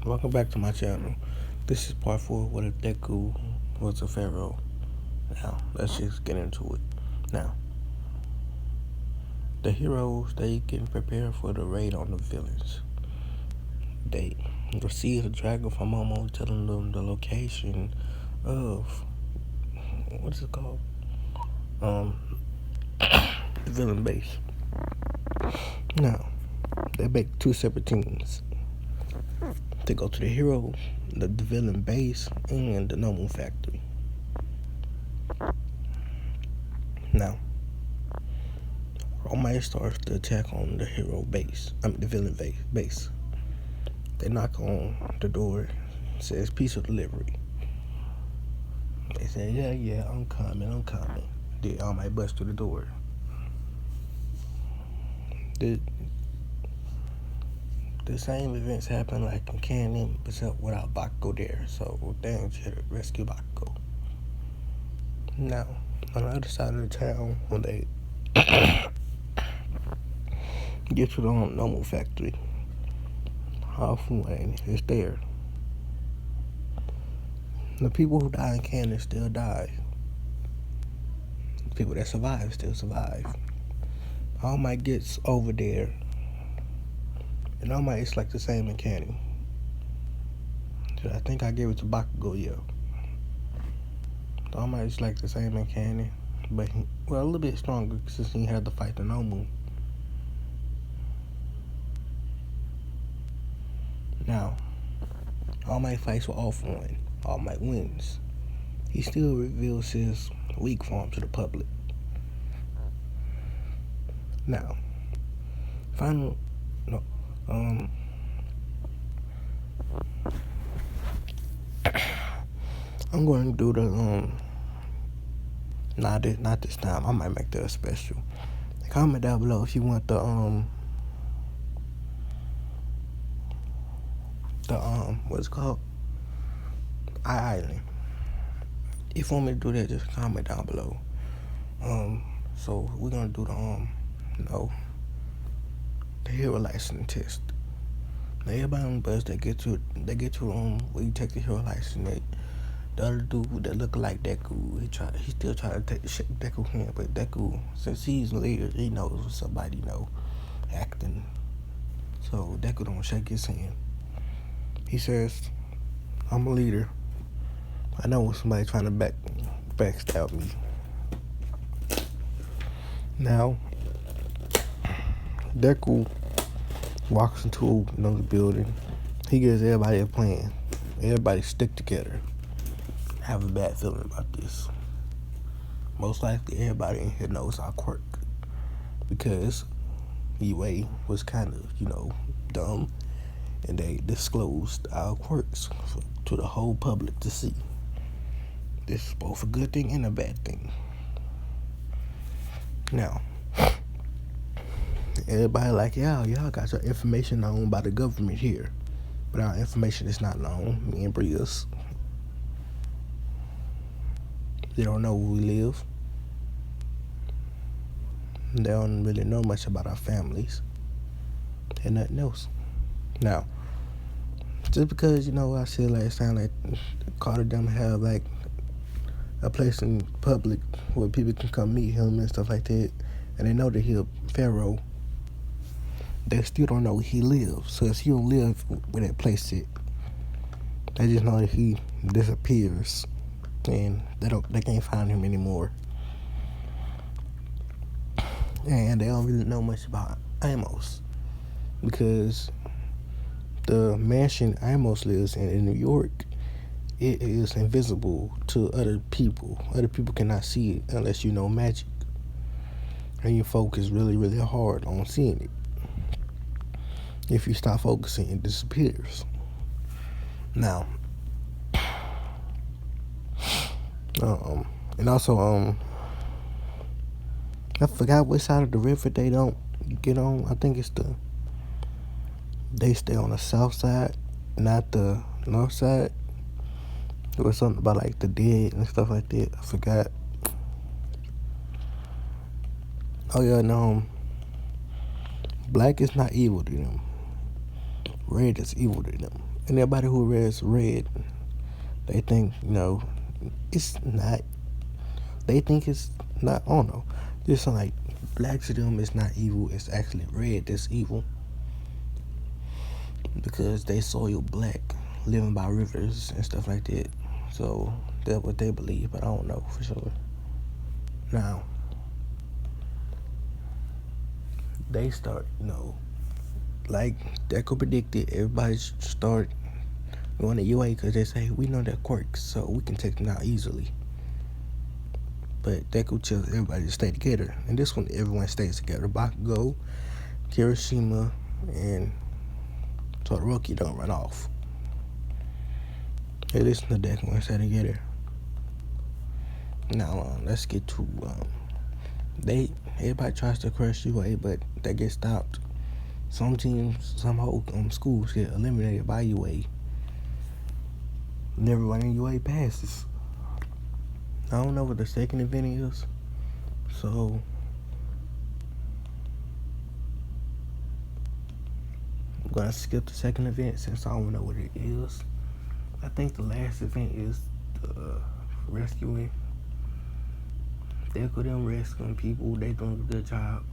Welcome back to my channel. This is part 4 where the Deku was a pharaoh. Now, let's just get into it. Now, the heroes, they getting prepared for the raid on the villains. They receive a dragon from Momo telling them the location of, what is it called? The villain base. Now, they make 2 separate teams. They go to the hero, the villain base, and the normal factory. Now, All Might starts the attack on the hero base. The villain base. They knock on the door. It says pizza delivery. They say, yeah, I'm coming. Then All Might bust through the door. The same events happen like in Canon, except without Bakugo there. So they ain't here to rescue Bakugo. Now, on the other side of the town, when they get to the normal factory, Halfway is there. The people who die in Canon still die. The people that survive still survive. All Might gets over there, and All Might is like the same in Canon. I think I gave it to Bakugo, yeah. All Might is like the same in Canon, but a little bit stronger since he had to fight the Nomu. Now, All Might fights with All-For-One. All Might wins. He still reveals his weak form to the public. Now, I'm going to do the not this time. I might make that a special. Comment down below if you want the what's it called? Island. If you want me to do that, just comment down below. So we're gonna do the hero license test. Now everybody on the bus, they get to where you take the hero license. The other dude that look like Deku, he still try to take Deku hand, but Deku, since he's leader, he knows what somebody acting. So Deku don't shake his hand. He says, I'm a leader. I know when somebody trying to backstab me. Now, Deku walks into the building. He gives everybody a plan. Everybody stick together. I have a bad feeling about this. Most likely everybody in here knows our quirk. Because Yue was kind of, dumb. And they disclosed our quirks to the whole public to see. This is both a good thing and a bad thing. Now, everybody like, y'all got your information known by the government here. But our information is not known. Me and Bria's. They don't know where we live. They don't really know much about our families. And nothing else. Now, just because, I said last time that Carter them have like a place in public where people can come meet him and stuff like that, and they know that he's a pharaoh, they still don't know where he lives. So if he don't live where that place is, they just know that he disappears and they can't find him anymore. And they don't really know much about Amos, because the mansion Amos lives in New York, it is invisible to other people. Other people cannot see it unless you know magic. And you focus really, really hard on seeing it. If you stop focusing, it disappears. Now, and also, I forgot which side of the river they don't get on. I think it's they stay on the south side, not the north side. There was something about like the dead and stuff like that. I forgot. Oh yeah, no. Black is not evil to them. Red is evil to them. And everybody who wears red, they think, it's not. They think it's not. I don't know. Just like black to them is not evil. It's actually red that's evil because they soil black, living by rivers and stuff like that. So that's what they believe, but I don't know for sure. Now they start, like Deco predicted, everybody start going to UA because they say we know their quirks, so we can take them out easily. But Deku tells everybody to stay together, and this one everyone stays together. Bakugo, Kirishima, and Todoroki don't run off. They listen to Deku and stay together. Now let's get to everybody tries to crush UA, but they get stopped. Some teams, some whole schools get eliminated by UA. And everyone in UA passes. I don't know what the second event is, so I'm gonna skip the second event since I don't know what it is. I think the last event is the rescuing. Deku them rescuing people. They doing a good job.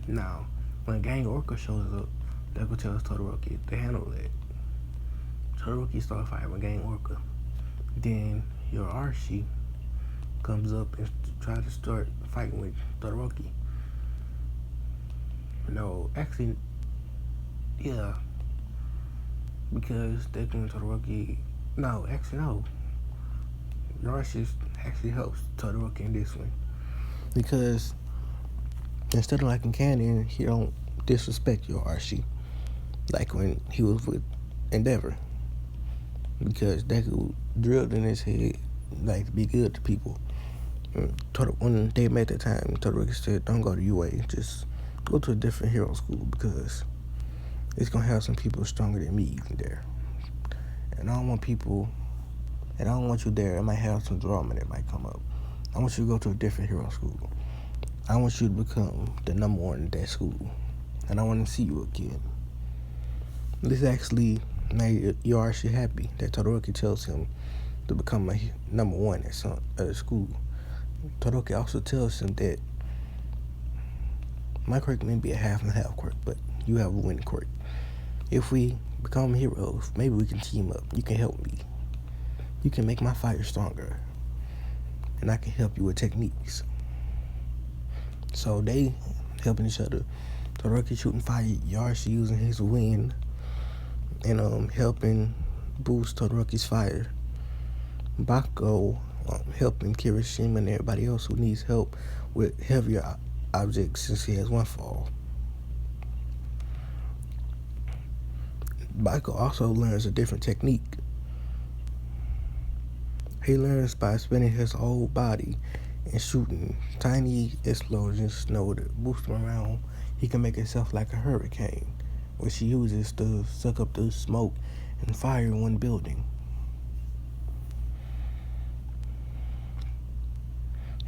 Now, when Gang Orca shows up, Deku tells Todoroki to handle that. Todoroki starts fighting with Gang Orca. Then your Archie comes up and tries to start fighting with Todoroki. No, actually, yeah. Because Deku and Todoroki... No. Archie actually helps Todoroki in this one. Because instead of liking Cannon, he don't disrespect your Archie. Like when he was with Endeavor. Because Deku drilled in his head, like, to be good to people. When they met that time, Todoroki said, don't go to UA, just go to a different hero school because it's going to have some people stronger than me even there. And I don't want you there. It might have some drama that might come up. I want you to go to a different hero school. I want you to become the number one in that school. And I want to see you again. This actually made Yoshi happy that Todoroki tells him to become a number one at the school. Todoroki also tells him that my quirk may be a half and half quirk, but you have a winning quirk. If we become heroes, maybe we can team up. You can help me. You can make my fire stronger. And I can help you with techniques. So they helping each other. Todoroki shooting fire, Yoshi using his wind, and helping boost Todoroki's fire. Bakugo helping Kirishima and everybody else who needs help with heavier objects since he has one fall. Bakugo also learns a different technique. He learns by spinning his whole body and shooting tiny explosions, to boost him around. He can make himself like a hurricane, which he uses to suck up the smoke and fire in one building.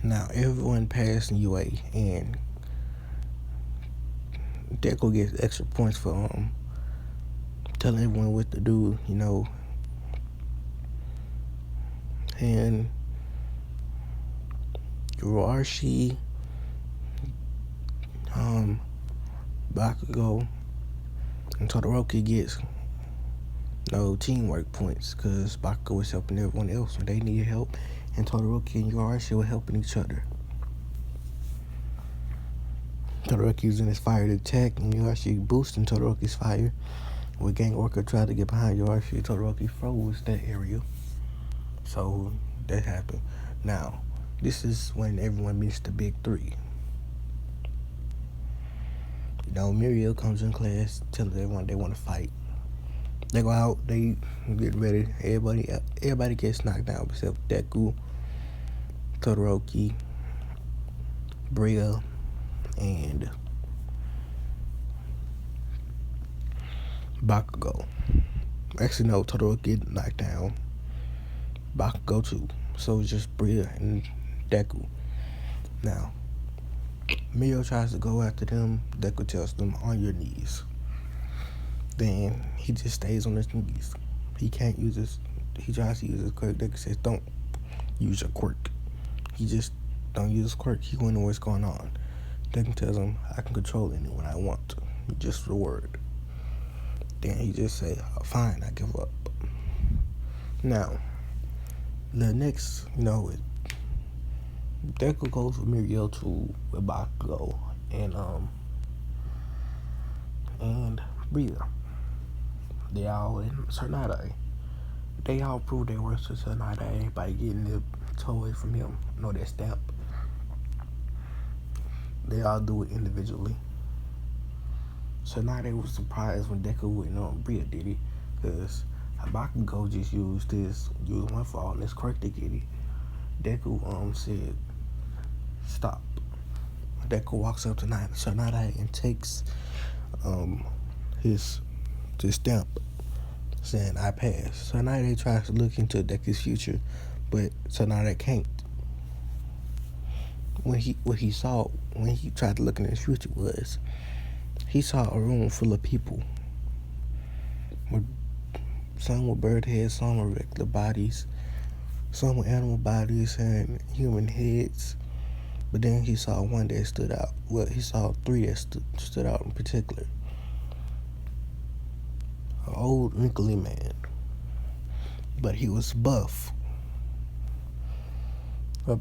Now, everyone passed in UA, and Deku gets extra points for telling everyone what to do, And Archie, Bakugo, and Todoroki gets teamwork points because Bakugo was helping everyone else when they needed help, and Todoroki and Archie were helping each other. Todoroki using his fire to attack, and Archie boosting Todoroki's fire. When Gang Orca tried to get behind Archie, Todoroki froze that area. So that happened. Now, this is when everyone meets the big three. Muriel comes in class, telling everyone they want to fight. They go out, they get ready. Everybody gets knocked down except Deku, Todoroki, Bria, and Bakugo. Actually, no, Todoroki get knocked down. Bakugo too. So it's just Bria and Deku. Now, Mio tries to go after them. Deku tells them, on your knees. then he just stays on his knees. He can't use his. He tries to use his quirk. Deku says, "Don't use your quirk." He just don't use his quirk. He won't know what's going on. Deku tells him, "I can control anyone I want. Just the word." Then he just say, oh, "Fine, I give up." Now, the next, Deku goes with Muriel to Bakugo and Bria. They all in Tsunade. They all prove their worth to Tsunade by getting the toy from him. No, that stamp. They all do it individually. Tsunade was surprised when Deku and Bria did it, because Bakugo just used one for all this quirk to get it. Deku said, "Stop." Deku walks up to Tsunade and takes his stamp, saying, "I pass." Tsunade tries to look into Deku's future, but Tsunade can't. What he saw when he tried to look into his future was he saw a room full of people. Some with bird heads, some with regular bodies, some with animal bodies and human heads. But then he saw one that stood out. Well, he saw three that stood out in particular. An old, wrinkly man, but he was buff. A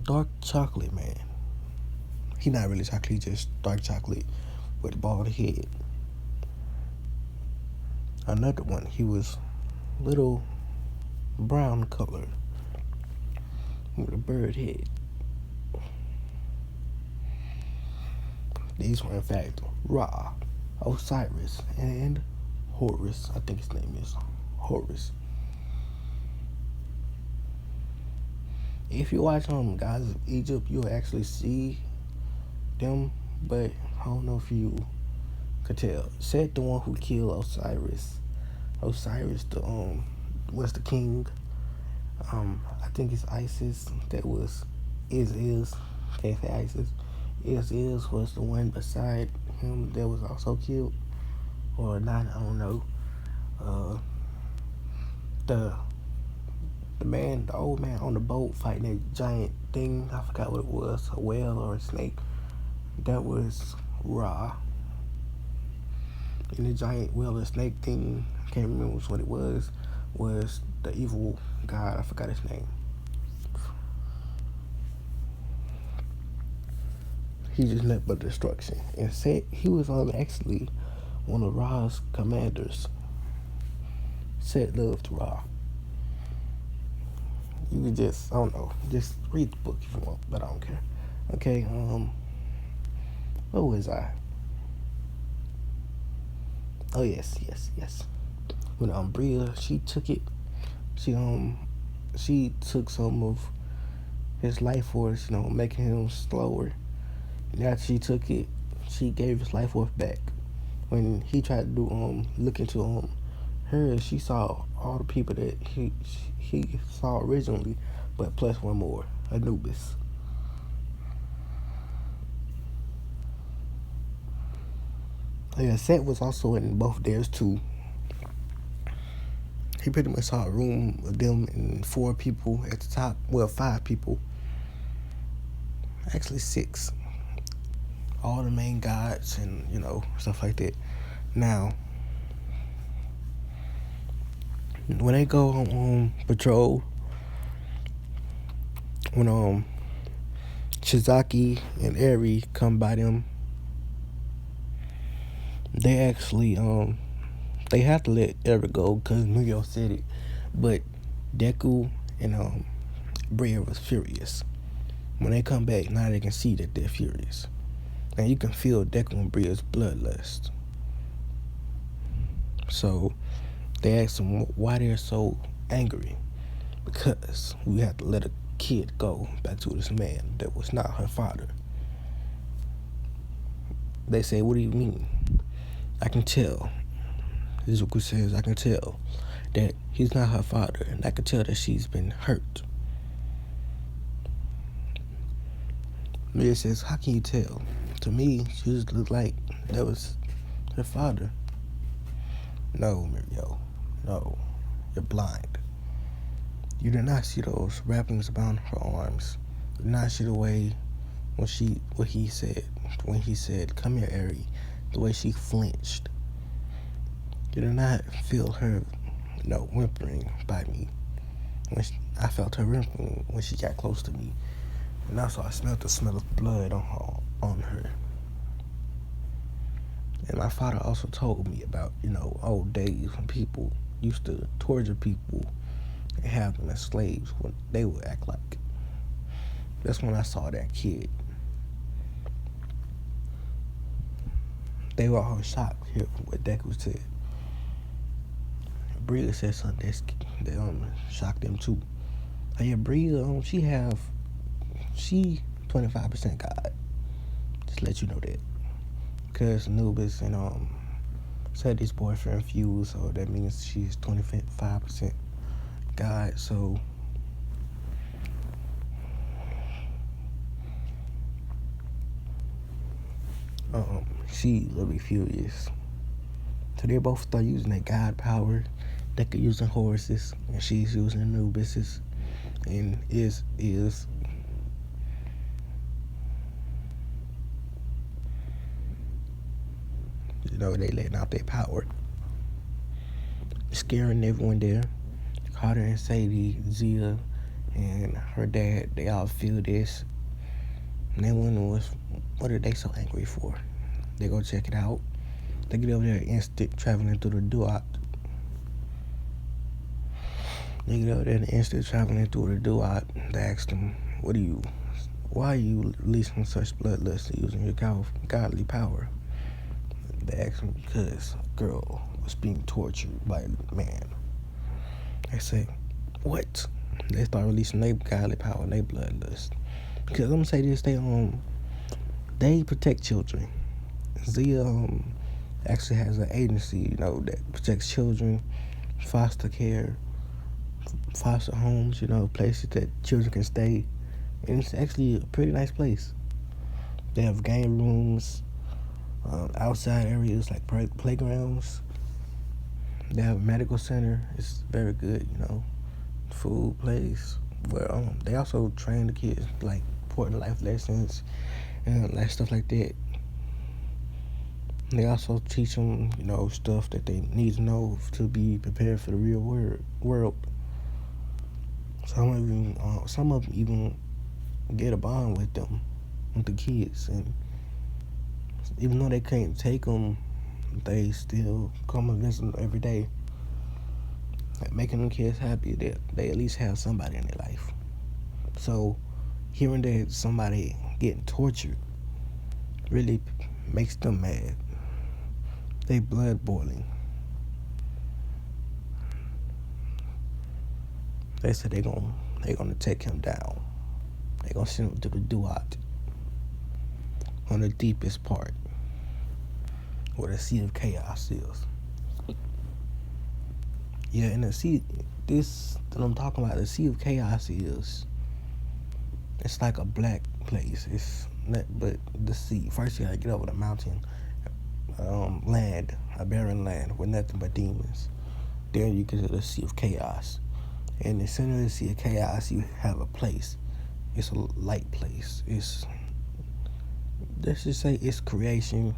dark chocolate man. He not really chocolate, he just dark chocolate with a bald head. Another one, he was little brown color with a bird head. These were in fact Ra, Osiris, and Horus. I think his name is Horus. If you watch Gods of Egypt, you'll actually see them, but I don't know if you could tell. Set, the one who killed Osiris. Osiris was the king. I think it's Isis that was is can't say Isis. Is was the one beside him that was also killed, or not, I don't know. The old man on the boat fighting that giant thing, I forgot what it was, a whale or a snake. That was Ra. And the giant whale or snake thing, I can't remember what it was the evil god, I forgot his name. He just left but destruction. And said he was actually one of Ra's commanders. Set loved Ra. You could just, I don't know, just read the book if you want, but I don't care. Okay, where was I? Oh yes. When Bria, she took it. She took some of his life force, making him slower. And after she took it, she gave his life force back. When he tried to look into her, she saw all the people that he saw originally, but plus one more, Anubis. Yeah, Set was also in both theirs too. He pretty much saw a room of them and 4 people at the top. Well, 5 people. Actually 6. All the main gods and, stuff like that. Now, when they go on patrol, when Shizaki and Eri come by them, they actually they have to let Eri go because Muriel said it, but Deku and Bria was furious. When they come back, now they can see that they're furious, and you can feel Deku and Bria's bloodlust. So they asked them why they're so angry. Because we have to let a kid go back to this man that was not her father. They say, "What do you mean?" "I can tell." Izuku says, "I can tell that he's not her father, and I can tell that she's been hurt." Mia says, "How can you tell? To me, she just looked like that was her father." No, Mirio. No. You're blind. You did not see those wrappings around her arms. You did not see the way what he said when he said, "Come here, Ari." The way she flinched. You did not feel her, whimpering by me. I felt her whimpering when she got close to me, and also I smelled the smell of blood on her. And my father also told me about, old days when people used to torture people and have them as slaves, what they would act like. That's when I saw that kid. They were all shocked here what Deku said. Bria said something that shocked them too. Oh yeah, Bria, she 25% God. Just let you know that. Because Anubis and said his boyfriend fused, so that means she's 25% God. So she literally furious. So they both start using their God power. They could using horses, and she's using Anubis's, and is they letting out their power, scaring everyone there. Carter and Sadie, Zia, and her dad, they all feel this. And they wonder what are they so angry for? They go check it out. They get over there instant traveling through the Duat. They get over there and instant traveling through the Duat. They ask them, why are you releasing such bloodlust using your godly power? They ask him because a girl was being tortured by a man. They say, what? They start releasing their godly power and their bloodlust. Because I'm gonna say this, they protect children. Zia actually has an agency, that protects children, foster care, foster homes, places that children can stay. And it's actually a pretty nice place. They have game rooms, outside areas like playgrounds. They have a medical center. It's very good, food place. Where they also train the kids like important life lessons and like stuff like that. They also teach them, stuff that they need to know to be prepared for the real world. Some of them even get a bond with the kids, and even though they can't take them, they still come and visit them every day, like making them kids happy that they at least have somebody in their life. So hearing that somebody getting tortured really makes them mad. They blood boiling. They said they gonna take him down. They gonna send him to the Duat, on the deepest part where the Sea of Chaos is. Yeah, and the sea, this that I'm talking about, the Sea of Chaos it's like a black place. It's not, but the sea. First you gotta get over the mountain, land, a barren land with nothing but demons. Then you get to the Sea of Chaos. In the center of the Sea of Chaos, you have a place. It's a light place. Let's just say it's creation.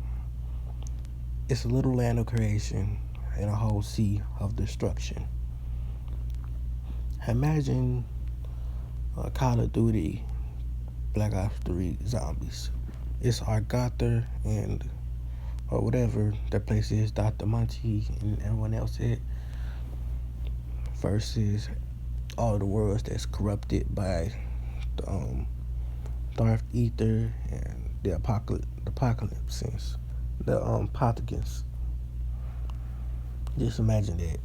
It's a little land of creation and a whole sea of destruction. Imagine Call of Duty, Black Ops 3 zombies. It's Argother or whatever that place is, Dr. Monty and everyone else said, versus all the worlds that's corrupted by the Darth Ether and the apocalypse sense, the Pothicans. Just imagine that.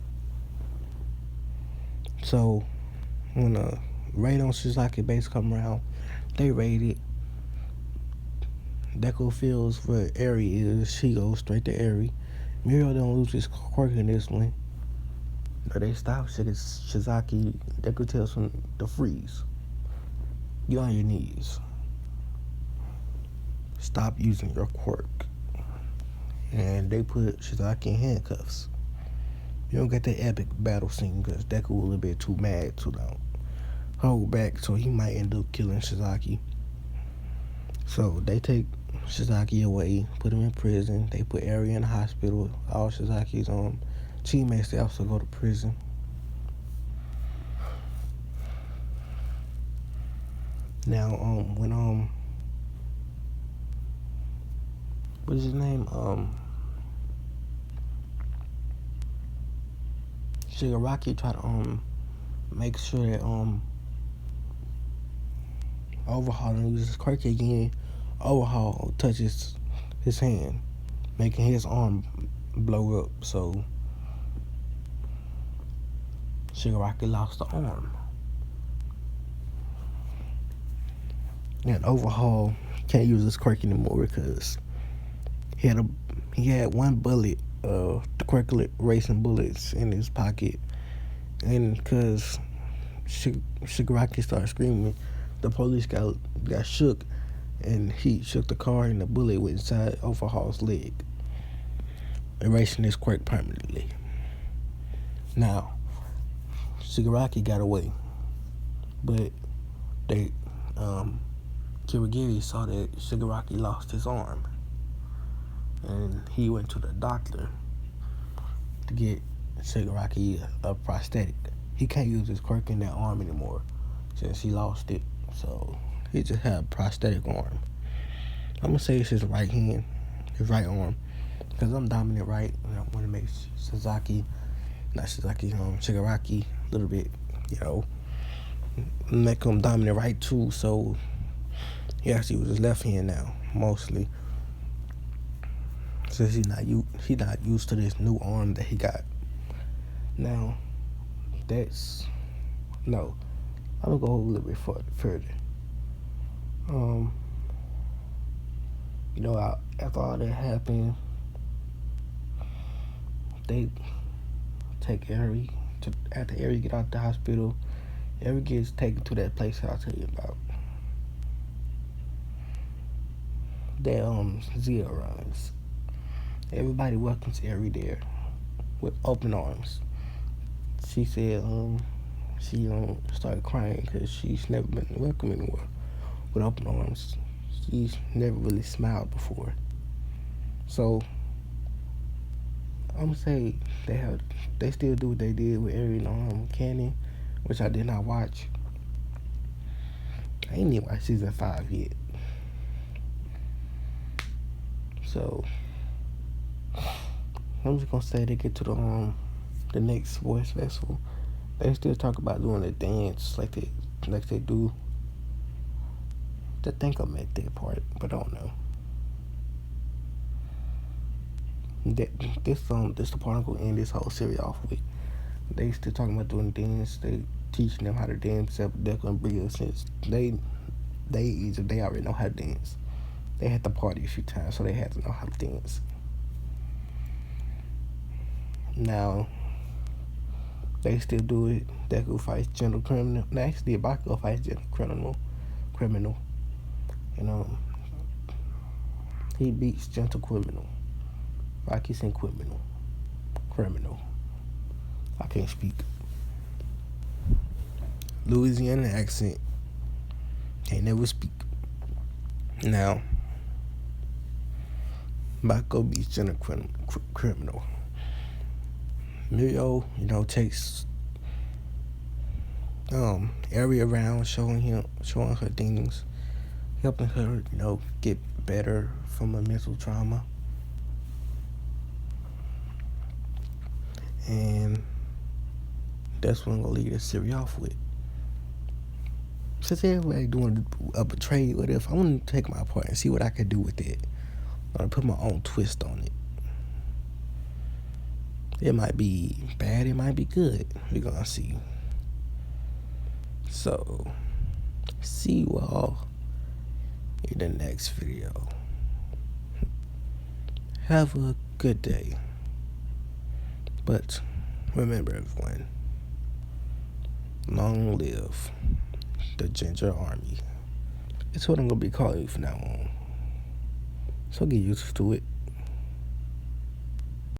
So when a raid on Shizaki base come around, they raid it. Deku feels where Eri is. She goes straight to Eri. Mirio don't lose his quirk in this one. But they stop Shizaki. Deku tells him to freeze. Get on your knees. Stop using your quirk. And they put Shizaki in handcuffs. You don't get that epic battle scene because Deku was a little bit too mad to hold back, so he might end up killing Shizaki. So they take Shizaki away, put him in prison. They put Eri in the hospital. All Shizaki's teammates, they also go to prison. Now, when what is his name? Shigaraki tried to make sure that Overhaul and uses quirk again. Overhaul touches his hand, making his arm blow up. So Shigaraki lost the arm. And Overhaul can't use his quirk anymore because he had one bullet, the quirk racing bullets in his pocket, and because Shigaraki started screaming, the police got shook, and he shook the car, and the bullet went inside Overhaul's leg, erasing his quirk permanently. Now, Shigaraki got away, but they Kirigiri saw that Shigaraki lost his arm, and he went to the doctor to get Shigaraki a prosthetic. He can't use his quirk in that arm anymore since he lost it, so he just had a prosthetic arm. I'm gonna say it's his right hand, his right arm, because I'm dominant right, and I want to make Shigaraki a little bit, make him dominant right too, so he actually uses his left hand now, mostly. Since he's not used to this new arm that he got. Now, I'm gonna go a little bit further. After all that happened, they take Eri. After Eri get out the hospital, Eri gets taken to that place that I'll tell you about. That Zia runs. Everybody welcomes Eri there with open arms. She said she started crying because she's never been welcomed anywhere with open arms. She's never really smiled before. So I'm gonna say they still do what they did with Eri and Cannon, which I did not watch. I ain't even watched season 5 yet. So I'm just gonna say they get to the next voice festival. They still talk about doing a dance like they do. I think I'm at that part, but I don't know. This the part I'm gonna end this whole series off with. They still talking about doing dance. They teaching them how to dance except Deku and Bria, since they already know how to dance. They had to party a few times, so they had to know how to dance. Now, they still do it. Deku fights gentle criminal. No, actually, Bakugo fights gentle criminal. And he beats gentle criminal. Rocky saying criminal. I can't speak. Louisiana accent. Can't never speak. Now, Bakugo beats gentle criminal. Mirio, takes Eri around, showing her things, helping her, get better from a mental trauma. And that's what I'm gonna leave this series off with. Since everybody doing a betrayal, what if I want to take my part and see what I could do with it? I'm gonna put my own twist on it. It might be bad, it might be good. We're gonna see. So, see you all in the next video. Have a good day. But remember, everyone, long live the Ginger Army. It's what I'm gonna be calling you from now on. So get used to it.